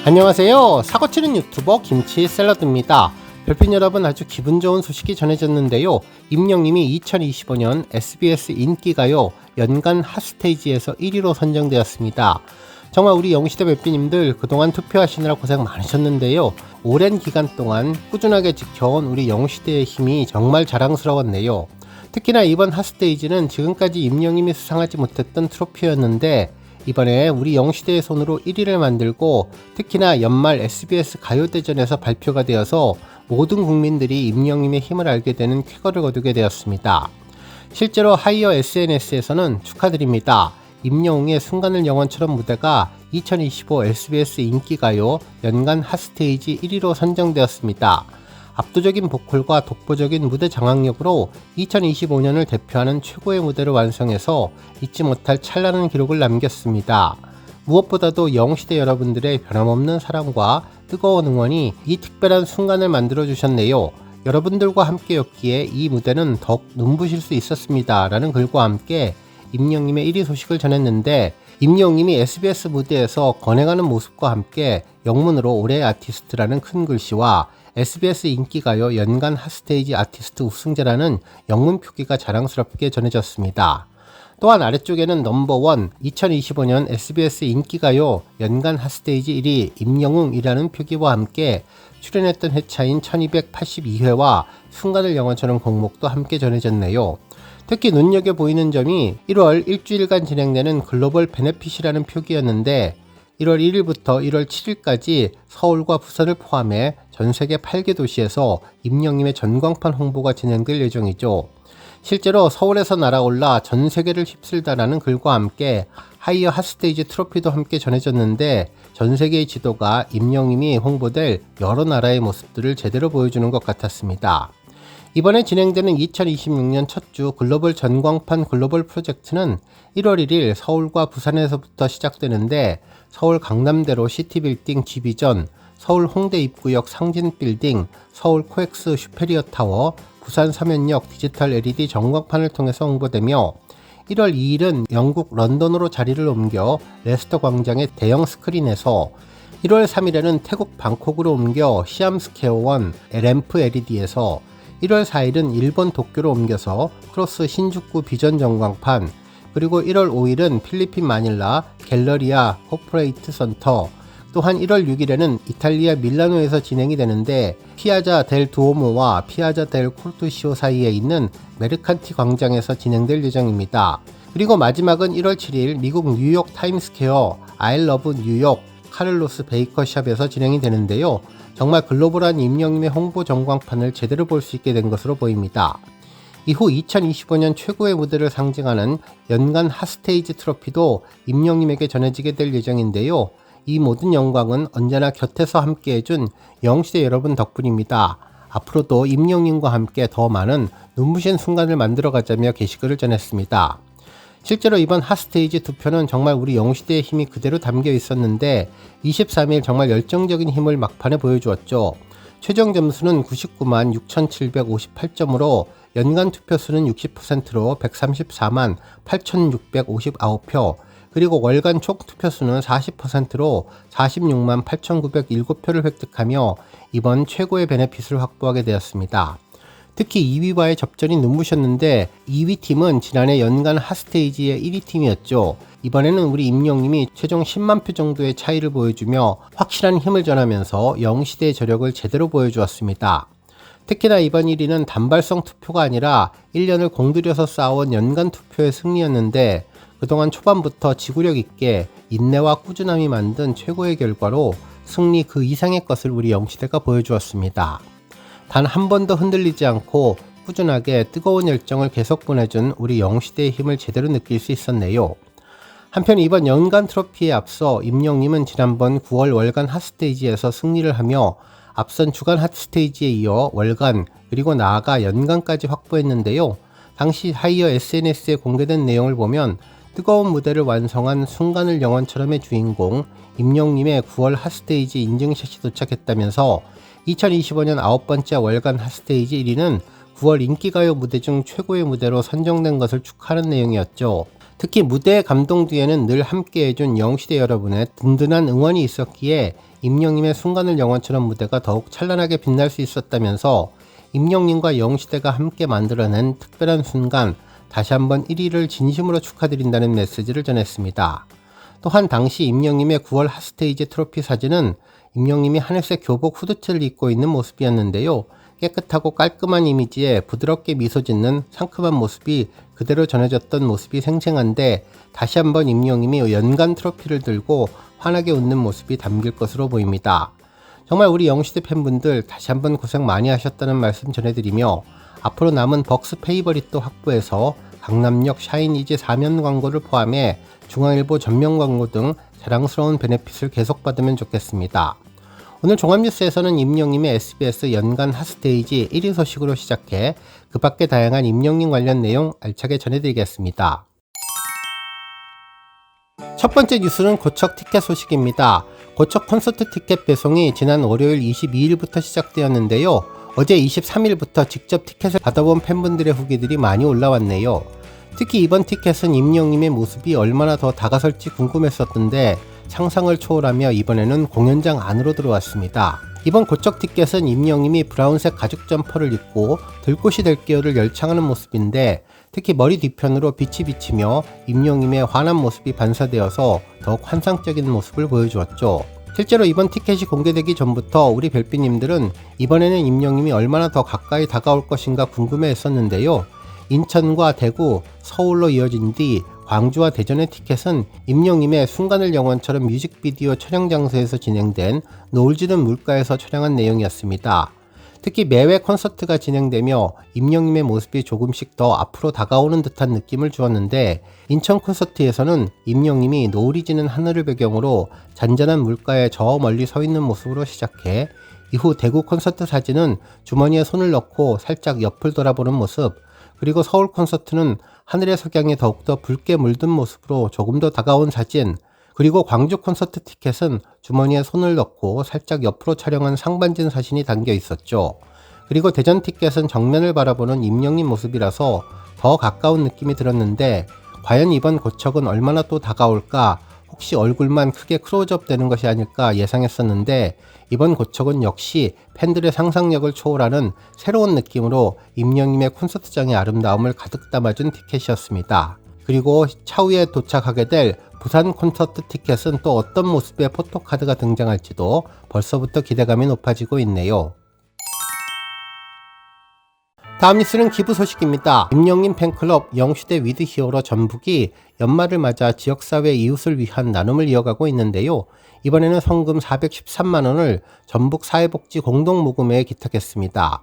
안녕하세요. 사고치는 유튜버 김치샐러드입니다. 별핀 여러분, 아주 기분 좋은 소식이 전해졌는데요. 임영님이 2025년 SBS 인기가요 연간 핫스테이지에서 1위로 선정되었습니다. 정말 우리 영시대 별핀님들 그동안 투표하시느라 고생 많으셨는데요. 오랜 기간 동안 꾸준하게 지켜온 우리 영시대의 힘이 정말 자랑스러웠네요. 특히나 이번 핫스테이지는 지금까지 임영님이 수상하지 못했던 트로피였는데 이번에 우리 영시대의 손으로 1위를 만들고 특히나 연말 SBS 가요대전에서 발표가 되어서 모든 국민들이 임영님의 힘을 알게 되는 쾌거를 거두게 되었습니다. 실제로 하이어 SNS에서는 축하드립니다. 임영웅의 순간을 영원처럼 무대가 2025 SBS 인기가요 연간 핫스테이지 1위로 선정되었습니다. 압도적인 보컬과 독보적인 무대 장악력으로 2025년을 대표하는 최고의 무대를 완성해서 잊지 못할 찬란한 기록을 남겼습니다. 무엇보다도 영시대 여러분들의 변함없는 사랑과 뜨거운 응원이 이 특별한 순간을 만들어 주셨네요. 여러분들과 함께였기에 이 무대는 더욱 눈부실 수 있었습니다. 라는 글과 함께 임영님의 1위 소식을 전했는데, 임영님이 SBS 무대에서 권행하는 모습과 함께 영문으로 올해의 아티스트라는 큰 글씨와 SBS 인기가요 연간 핫스테이지 아티스트 우승자라는 영문 표기가 자랑스럽게 전해졌습니다. 또한 아래쪽에는 넘버원 2025년 SBS 인기가요 연간 핫스테이지 1위 임영웅이라는 표기와 함께 출연했던 회차인 1282회와 순간을 영원처럼 곡목도 함께 전해졌네요. 특히 눈여겨보이는 점이 1월 일주일간 진행되는 글로벌 베네핏이라는 표기였는데 1월 1일부터 1월 7일까지 서울과 부산을 포함해 전세계 8개 도시에서 임영님의 전광판 홍보가 진행될 예정이죠. 실제로 서울에서 날아올라 전세계를 휩쓸다라는 글과 함께 하이어 핫스테이지 트로피도 함께 전해졌는데 전세계의 지도가 임영님이 홍보될 여러 나라의 모습들을 제대로 보여주는 것 같았습니다. 이번에 진행되는 2026년 첫 주 글로벌 전광판 글로벌 프로젝트는 1월 1일 서울과 부산에서부터 시작되는데 서울 강남대로 시티빌딩 G비전, 서울 홍대 입구역 상진빌딩, 서울 코엑스 슈페리어 타워, 부산 서면역 디지털 LED 전광판을 통해서 홍보되며 1월 2일은 영국 런던으로 자리를 옮겨 레스터 광장의 대형 스크린에서 1월 3일에는 태국 방콕으로 옮겨 시암스퀘어1 램프 LED에서 1월 4일은 일본 도쿄로 옮겨서 크로스 신주쿠 비전 전광판, 그리고 1월 5일은 필리핀 마닐라 갤러리아 코퍼레이트 센터, 또한 1월 6일에는 이탈리아 밀라노에서 진행이 되는데 피아자 델 두오모와 피아자 델 코르투시오 사이에 있는 메르칸티 광장에서 진행될 예정입니다. 그리고 마지막은 1월 7일 미국 뉴욕 타임스퀘어 I love 뉴욕 카를로스 베이커샵에서 진행이 되는데요. 정말 글로벌한 임영님의 홍보 전광판을 제대로 볼 수 있게 된 것으로 보입니다. 이후 2025년 최고의 무대를 상징하는 연간 핫스테이지 트로피도 임영님에게 전해지게 될 예정인데요. 이 모든 영광은 언제나 곁에서 함께해준 영시대 여러분 덕분입니다. 앞으로도 임영님과 함께 더 많은 눈부신 순간을 만들어가자며 게시글을 전했습니다. 실제로 이번 핫스테이지 투표는 정말 우리 영시대의 힘이 그대로 담겨 있었는데 23일 정말 열정적인 힘을 막판에 보여주었죠. 최종 점수는 99만 6,758점으로 연간 투표수는 60%로 134만 8,659표, 그리고 월간 총 투표수는 40%로 46만 8,907표를 획득하며 이번 최고의 베네핏을 확보하게 되었습니다. 특히 2위와의 접전이 눈부셨는데 2위 팀은 지난해 연간 핫스테이지의 1위 팀이었죠. 이번에는 우리 임영님이 최종 10만 표 정도의 차이를 보여주며 확실한 힘을 전하면서 영시대의 저력을 제대로 보여주었습니다. 특히나 이번 1위는 단발성 투표가 아니라 1년을 공들여서 쌓아온 연간 투표의 승리였는데 그동안 초반부터 지구력 있게 인내와 꾸준함이 만든 최고의 결과로 승리 그 이상의 것을 우리 영시대가 보여주었습니다. 단 한 번도 흔들리지 않고 꾸준하게 뜨거운 열정을 계속 보내준 우리 영시대의 힘을 제대로 느낄 수 있었네요. 한편 이번 연간 트로피에 앞서 임영님은 지난번 9월 월간 핫스테이지에서 승리를 하며 앞선 주간 핫스테이지에 이어 월간 그리고 나아가 연간까지 확보했는데요. 당시 하이어 SNS에 공개된 내용을 보면 뜨거운 무대를 완성한 순간을 영원처럼의 주인공 임영님의 9월 핫스테이지 인증샷이 도착했다면서 2025년 9번째 월간 핫스테이지 1위는 9월 인기가요 무대 중 최고의 무대로 선정된 것을 축하하는 내용이었죠. 특히 무대의 감동 뒤에는 늘 함께해준 영시대 여러분의 든든한 응원이 있었기에 임영님의 순간을 영원처럼 무대가 더욱 찬란하게 빛날 수 있었다면서 임영님과 영시대가 함께 만들어낸 특별한 순간 다시 한번 1위를 진심으로 축하드린다는 메시지를 전했습니다. 또한 당시 임영님의 9월 핫스테이지 트로피 사진은 임영님이 하늘색 교복 후드티를 입고 있는 모습이었는데요. 깨끗하고 깔끔한 이미지에 부드럽게 미소 짓는 상큼한 모습이 그대로 전해졌던 모습이 생생한데 다시 한번 임영님이 연간 트로피를 들고 환하게 웃는 모습이 담길 것으로 보입니다. 정말 우리 영시대 팬분들 다시 한번 고생 많이 하셨다는 말씀 전해드리며 앞으로 남은 벅스 페이버릿도 확보해서 강남역 샤이니즈 4면 광고를 포함해 중앙일보 전면 광고 등 자랑스러운 베네핏을 계속 받으면 좋겠습니다. 오늘 종합뉴스에서는 임영님의 SBS 연간 핫스테이지 1위 소식으로 시작해 그 밖의 다양한 임영님 관련 내용 알차게 전해드리겠습니다. 첫 번째 뉴스는 고척 티켓 소식입니다. 고척 콘서트 티켓 배송이 지난 월요일 22일부터 시작되었는데요. 어제 23일부터 직접 티켓을 받아본 팬분들의 후기들이 많이 올라왔네요. 특히 이번 티켓은 임영님의 모습이 얼마나 더 다가설지 궁금했었던데 상상을 초월하며 이번에는 공연장 안으로 들어왔습니다. 이번 고척 티켓은 임영님이 브라운색 가죽 점퍼를 입고 들꽃이 될게요를 열창하는 모습인데 특히 머리 뒤편으로 빛이 비치며 임영님의 환한 모습이 반사되어서 더욱 환상적인 모습을 보여주었죠. 실제로 이번 티켓이 공개되기 전부터 우리 별빛님들은 이번에는 임영님이 얼마나 더 가까이 다가올 것인가 궁금해 했었는데요. 인천과 대구, 서울로 이어진 뒤 광주와 대전의 티켓은 임영님의 순간을 영원처럼 뮤직비디오 촬영 장소에서 진행된 노을 지는 물가에서 촬영한 내용이었습니다. 특히 매회 콘서트가 진행되며 임영님의 모습이 조금씩 더 앞으로 다가오는 듯한 느낌을 주었는데 인천 콘서트에서는 임영님이 노을이 지는 하늘을 배경으로 잔잔한 물가에 저 멀리 서 있는 모습으로 시작해 이후 대구 콘서트 사진은 주머니에 손을 넣고 살짝 옆을 돌아보는 모습, 그리고 서울 콘서트는 하늘의 석양이 더욱더 붉게 물든 모습으로 조금 더 다가온 사진, 그리고 광주 콘서트 티켓은 주머니에 손을 넣고 살짝 옆으로 촬영한 상반진 사진이 담겨 있었죠. 그리고 대전 티켓은 정면을 바라보는 임영님 모습이라서 더 가까운 느낌이 들었는데 과연 이번 고척은 얼마나 또 다가올까, 혹시 얼굴만 크게 클로즈업 되는 것이 아닐까 예상했었는데 이번 고척은 역시 팬들의 상상력을 초월하는 새로운 느낌으로 임영님의 콘서트장의 아름다움을 가득 담아준 티켓이었습니다. 그리고 차후에 도착하게 될 부산 콘서트 티켓은 또 어떤 모습의 포토카드가 등장할지도 벌써부터 기대감이 높아지고 있네요. 다음 뉴스는 기부 소식입니다. 임영님 팬클럽 영시대 위드 히어로 전북이 연말을 맞아 지역사회 이웃을 위한 나눔을 이어가고 있는데요. 이번에는 성금 413만원을 전북 사회복지 공동모금회에 기탁했습니다.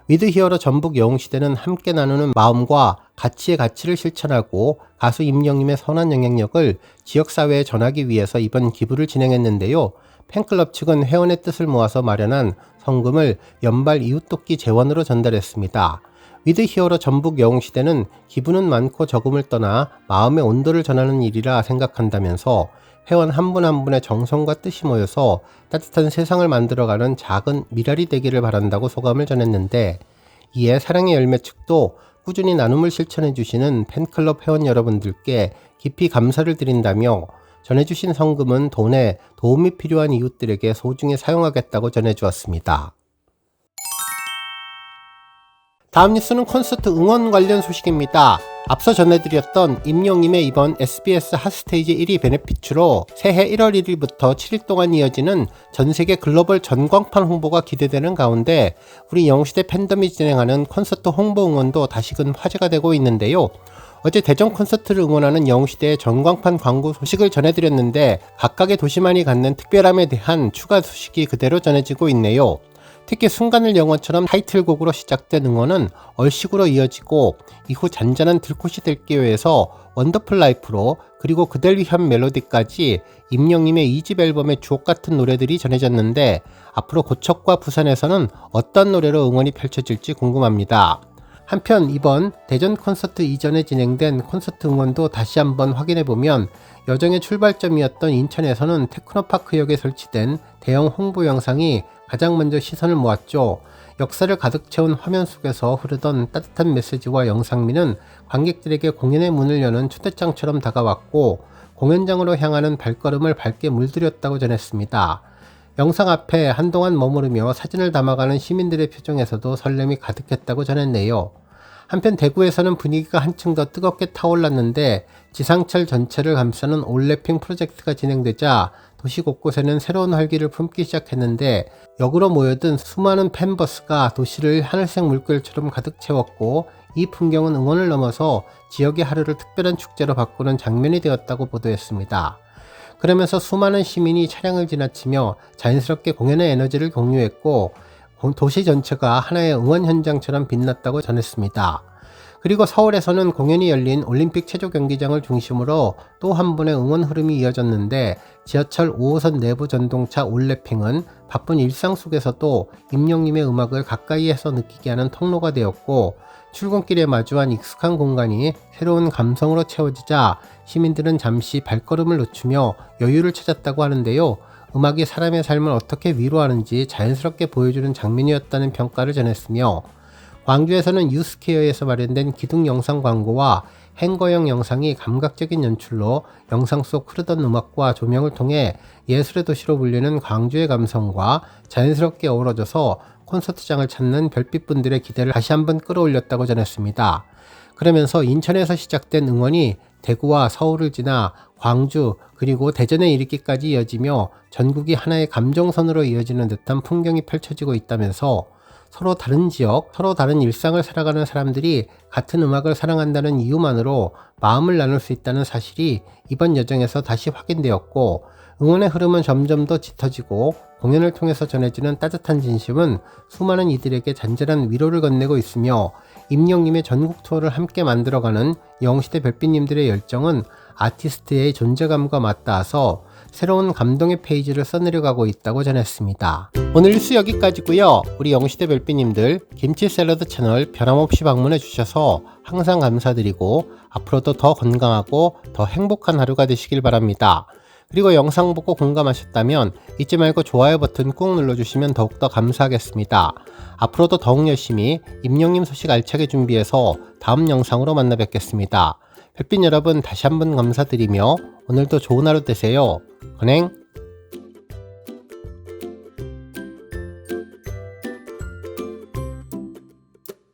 위드 히어로 전북 영시대는 함께 나누는 마음과 가치의 가치를 실천하고 가수 임영님의 선한 영향력을 지역사회에 전하기 위해서 이번 기부를 진행했는데요. 팬클럽 측은 회원의 뜻을 모아서 마련한 성금을 연발 이웃돕기 재원으로 전달했습니다. 위드 히어로 전북 영웅시대는 기부는 많고 적음을 떠나 마음의 온도를 전하는 일이라 생각한다면서 회원 한 분 한 분의 정성과 뜻이 모여서 따뜻한 세상을 만들어가는 작은 미랄이 되기를 바란다고 소감을 전했는데, 이에 사랑의 열매 측도 꾸준히 나눔을 실천해주시는 팬클럽 회원 여러분들께 깊이 감사를 드린다며 전해주신 성금은 돈에 도움이 필요한 이웃들에게 소중히 사용하겠다고 전해주었습니다. 다음 뉴스는 콘서트 응원 관련 소식입니다. 앞서 전해드렸던 임영님의 이번 SBS 핫스테이지 1위 베네피츠로 새해 1월 1일부터 7일 동안 이어지는 전세계 글로벌 전광판 홍보가 기대되는 가운데 우리 영시대 팬덤이 진행하는 콘서트 홍보 응원도 다시금 화제가 되고 있는데요. 어제 대전 콘서트를 응원하는 영시대의 전광판 광고 소식을 전해드렸는데 각각의 도시만이 갖는 특별함에 대한 추가 소식이 그대로 전해지고 있네요. 특히 순간을 영원처럼 타이틀곡으로 시작된 응원은 얼씨구로 이어지고 이후 잔잔한 들꽃이 될게요에서 원더풀 라이프로 그리고 그댈 위한 멜로디까지 임영님의 2집 앨범의 주옥같은 노래들이 전해졌는데 앞으로 고척과 부산에서는 어떤 노래로 응원이 펼쳐질지 궁금합니다. 한편 이번 대전 콘서트 이전에 진행된 콘서트 응원도 다시 한번 확인해보면 여정의 출발점이었던 인천에서는 테크노파크역에 설치된 대형 홍보 영상이 가장 먼저 시선을 모았죠. 역사를 가득 채운 화면 속에서 흐르던 따뜻한 메시지와 영상미는 관객들에게 공연의 문을 여는 초대장처럼 다가왔고, 공연장으로 향하는 발걸음을 밝게 물들였다고 전했습니다. 영상 앞에 한동안 머무르며 사진을 담아가는 시민들의 표정에서도 설렘이 가득했다고 전했네요. 한편 대구에서는 분위기가 한층 더 뜨겁게 타올랐는데, 지상철 전체를 감싸는 올레핑 프로젝트가 진행되자 도시 곳곳에는 새로운 활기를 품기 시작했는데, 역으로 모여든 수많은 팬버스가 도시를 하늘색 물결처럼 가득 채웠고, 이 풍경은 응원을 넘어서 지역의 하루를 특별한 축제로 바꾸는 장면이 되었다고 보도했습니다. 그러면서 수많은 시민이 차량을 지나치며 자연스럽게 공연의 에너지를 공유했고, 도시 전체가 하나의 응원 현장처럼 빛났다고 전했습니다. 그리고 서울에서는 공연이 열린 올림픽 체조 경기장을 중심으로 또 한 번의 응원 흐름이 이어졌는데, 지하철 5호선 내부 전동차 올레핑은 바쁜 일상 속에서도 임영님의 음악을 가까이에서 느끼게 하는 통로가 되었고, 출근길에 마주한 익숙한 공간이 새로운 감성으로 채워지자 시민들은 잠시 발걸음을 늦추며 여유를 찾았다고 하는데요. 음악이 사람의 삶을 어떻게 위로하는지 자연스럽게 보여주는 장면이었다는 평가를 전했으며, 광주에서는 유스케어에서 마련된 기둥 영상 광고와 행거형 영상이 감각적인 연출로 영상 속 흐르던 음악과 조명을 통해 예술의 도시로 불리는 광주의 감성과 자연스럽게 어우러져서 콘서트장을 찾는 별빛분들의 기대를 다시 한번 끌어올렸다고 전했습니다. 그러면서 인천에서 시작된 응원이 대구와 서울을 지나 광주 그리고 대전에 이르기까지 이어지며 전국이 하나의 감정선으로 이어지는 듯한 풍경이 펼쳐지고 있다면서, 서로 다른 지역, 서로 다른 일상을 살아가는 사람들이 같은 음악을 사랑한다는 이유만으로 마음을 나눌 수 있다는 사실이 이번 여정에서 다시 확인되었고, 응원의 흐름은 점점 더 짙어지고 공연을 통해서 전해지는 따뜻한 진심은 수많은 이들에게 잔잔한 위로를 건네고 있으며, 임영님의 전국 투어를 함께 만들어가는 영시대 별빛님들의 열정은 아티스트의 존재감과 맞닿아서 새로운 감동의 페이지를 써내려가고 있다고 전했습니다. 오늘 뉴스 여기까지고요. 우리 영시대 별빛님들 김치 샐러드 채널 변함없이 방문해 주셔서 항상 감사드리고, 앞으로도 더 건강하고 더 행복한 하루가 되시길 바랍니다. 그리고 영상 보고 공감하셨다면 잊지 말고 좋아요 버튼 꾹 눌러주시면 더욱더 감사하겠습니다. 앞으로도 더욱 열심히 임영님 소식 알차게 준비해서 다음 영상으로 만나 뵙겠습니다. 별빛 여러분 다시 한번 감사드리며 오늘도 좋은 하루 되세요. 건행